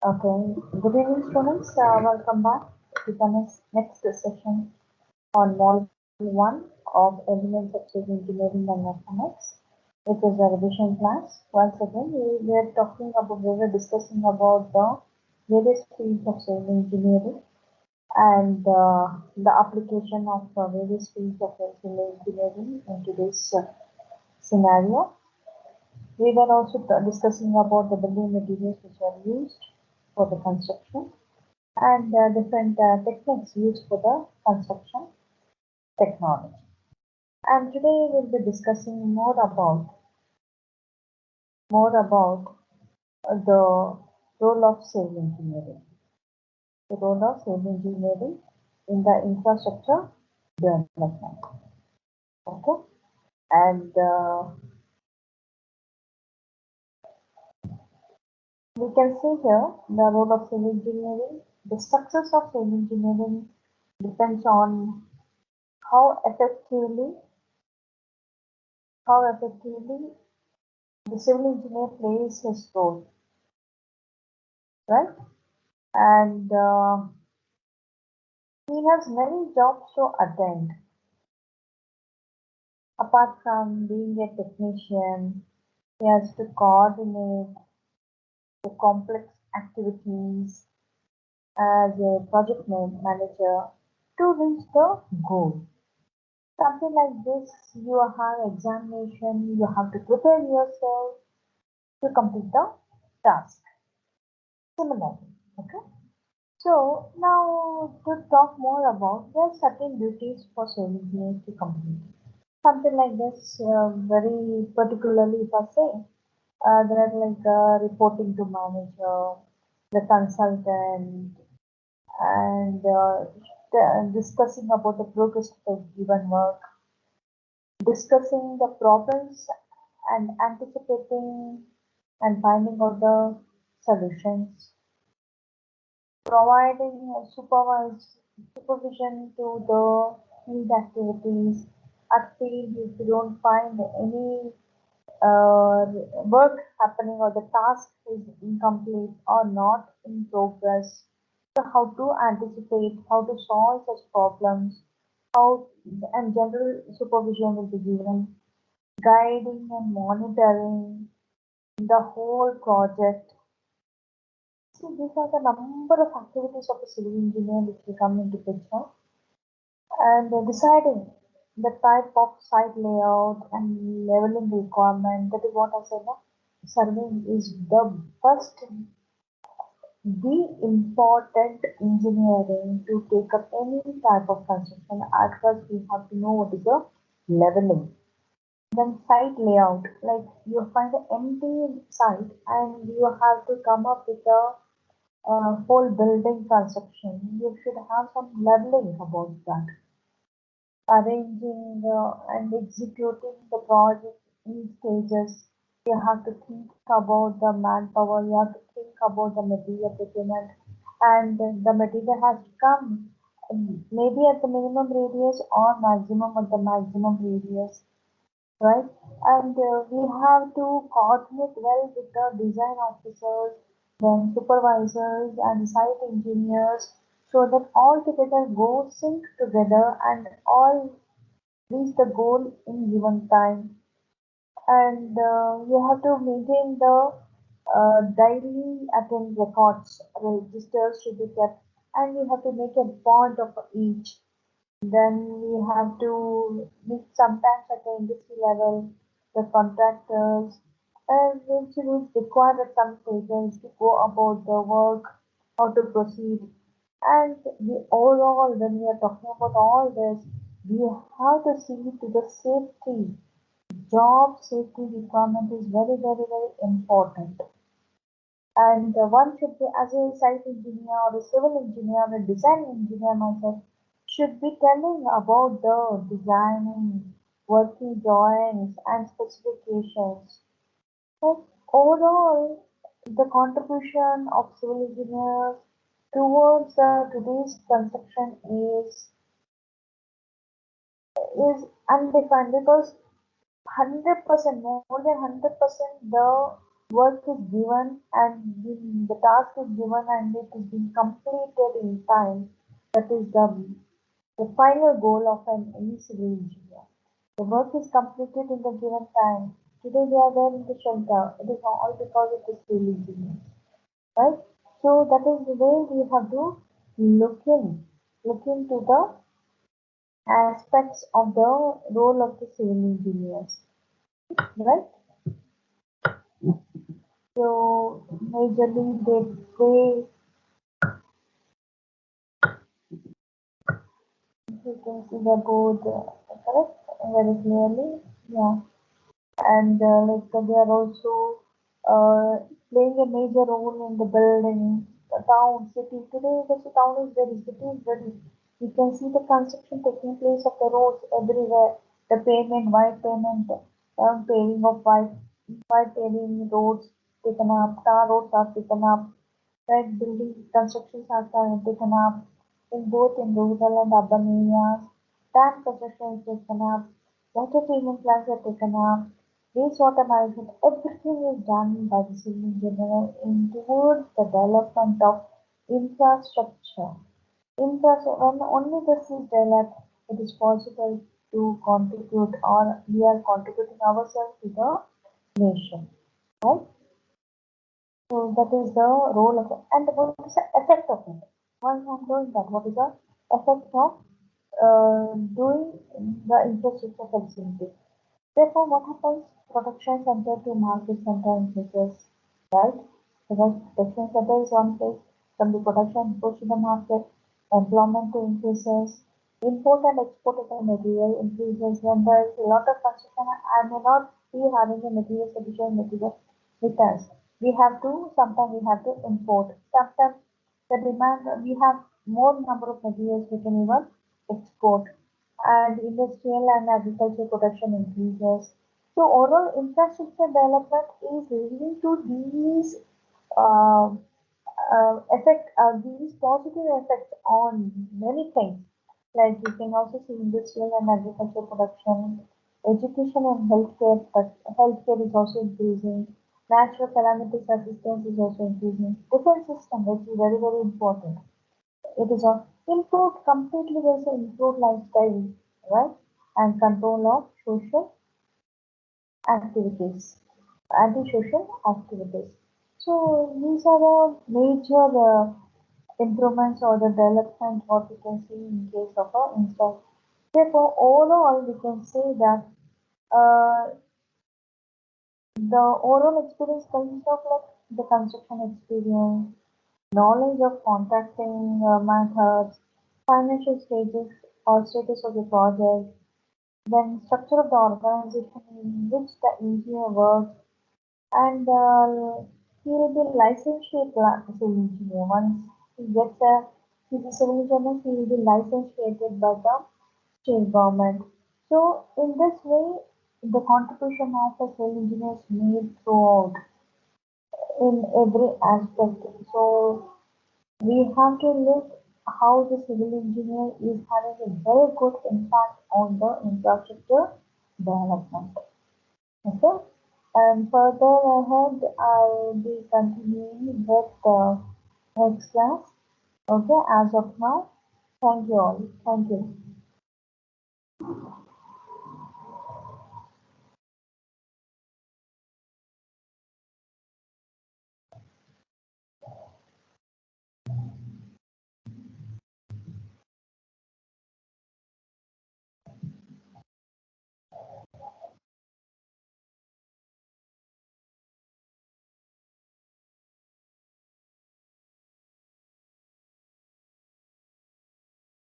Okay, good evening, students. Welcome back to the next session on Module 1 of Elements of Civil Engineering and Mathematics. It is a revision class. Once again, we were discussing about the various fields of civil engineering and the application of various fields of civil engineering in today's scenario. We were also discussing about the building materials which are used for the construction and different techniques used for the construction technology. And today we'll be discussing more about the role of civil engineering, the role of civil engineering in the infrastructure development. Okay, and we can see here the role of civil engineering. The success of civil engineering depends on how effectively how effectively the civil engineer plays his role, right? And he has many jobs to attend. Apart from being a technician, he has to coordinate the complex activities as a project manager to reach the goal. Something like this, you have examination, you have to prepare yourself to complete the task. Similarly, okay. So now to talk more about there are certain duties for civil engineers to complete. Something like this, very particularly if I say, there are like reporting to manager, the consultant, and discussing about the progress of the given work, discussing the problems and anticipating and finding out the solutions, providing supervision to the field activities. At field, if you don't find any work happening or the task is incomplete or not in progress, so how to anticipate, how to solve such problems, how and general supervision will be given, guiding and monitoring the whole project. So these are the number of activities of a civil engineer which will come into picture, and deciding the type of site layout and leveling requirement. That is what I said. No? Surveying is the first, the important engineering to take up any type of construction. At first, we have to know what is the leveling. Then site layout, like you find an empty site and you have to come up with a whole building construction. You should have some leveling about that. Arranging and executing the project in stages. You have to think about the manpower, you have to think about the material procurement, and the material has to come maybe at the minimum radius or maximum at the maximum radius, right? And we have to coordinate well with the design officers, then supervisors and site engineers so that all together go sync together and all reach the goal in given time. And you have to maintain the daily attend records, registers should be kept, and you have to make a point of each. Then we have to meet sometimes at the industry level, the contractors, and which is required at some stages to go about the work, how to proceed. And the overall, when we are talking about all this, we have to see to the safety. Job safety requirement is very, very, very important. And one should be, as a site engineer or a civil engineer or a design engineer myself, should be telling about the designing, working drawings and specifications. So overall, the contribution of civil engineers towards today's construction is undefined because 100%, more than 100%, the work is given and the task is given and it is being completed in time. That is the final goal of any civil engineer. The work is completed in the given time. Today we are there in the shelter. It is all because of the civil engineer, right? So that is the way we have to look into the aspects of the role of the civil engineers, right? So majorly they you can see the board correct very clearly, yeah. And like they are also uh, playing a major role in the building the town city. Today the town is ready, city is ready. You can see the construction taking place of the roads everywhere. The pavement, white pavement, paving of white paving roads taken up, tar roads are taken up, right? Building constructions are taken up in both in rural and urban areas. Dam construction is taken up, water treatment plants are taken up, wastewater management, everything is done by the civil engineer in towards the development of infrastructure. Infrastructure, when only this is developed, it is possible to contribute or we are contributing ourselves to the nation, right? So that is the role of it. And what is the effect of it? Once I'm doing that, what is the effect of doing the infrastructure facility? Therefore, what happens? Production center to market center increases, right? Because production center is one place, from the production goes to the market, employment increases, import and export of the material increases. When there is a lot of construction, I may not be having the material, sufficient material with us. We have to, sometimes we have to import. Sometimes the demand, we have more number of materials we can even export, and industrial and agricultural production increases. So overall infrastructure development is leading to these uh, these positive effects on many things. Like you can also see industrial and agricultural production, education and healthcare, but healthcare is also increasing. Natural calamities assistance is also increasing. Defense system, which is very, very important. It is a improved, completely there's an improved lifestyle, right? And control of social activities, anti-social activities. So these are the major improvements or the development what we can see in case of a install. Therefore, overall we can say that uh, the overall experience consists of like the construction experience, knowledge of contracting methods, financial stages or status of the project, then structure of the organization in which the engineer works, and he will be licensed civil engineer. Once he gets a he's a civil engineer, he will be licensed by the state government. So in this way, the contribution of a civil engineer is made throughout in every aspect. So we have to look how the civil engineer is having a very good impact on the infrastructure development. Okay, and further ahead, I'll be continuing with the next class. Okay, as of now, thank you all. Thank you.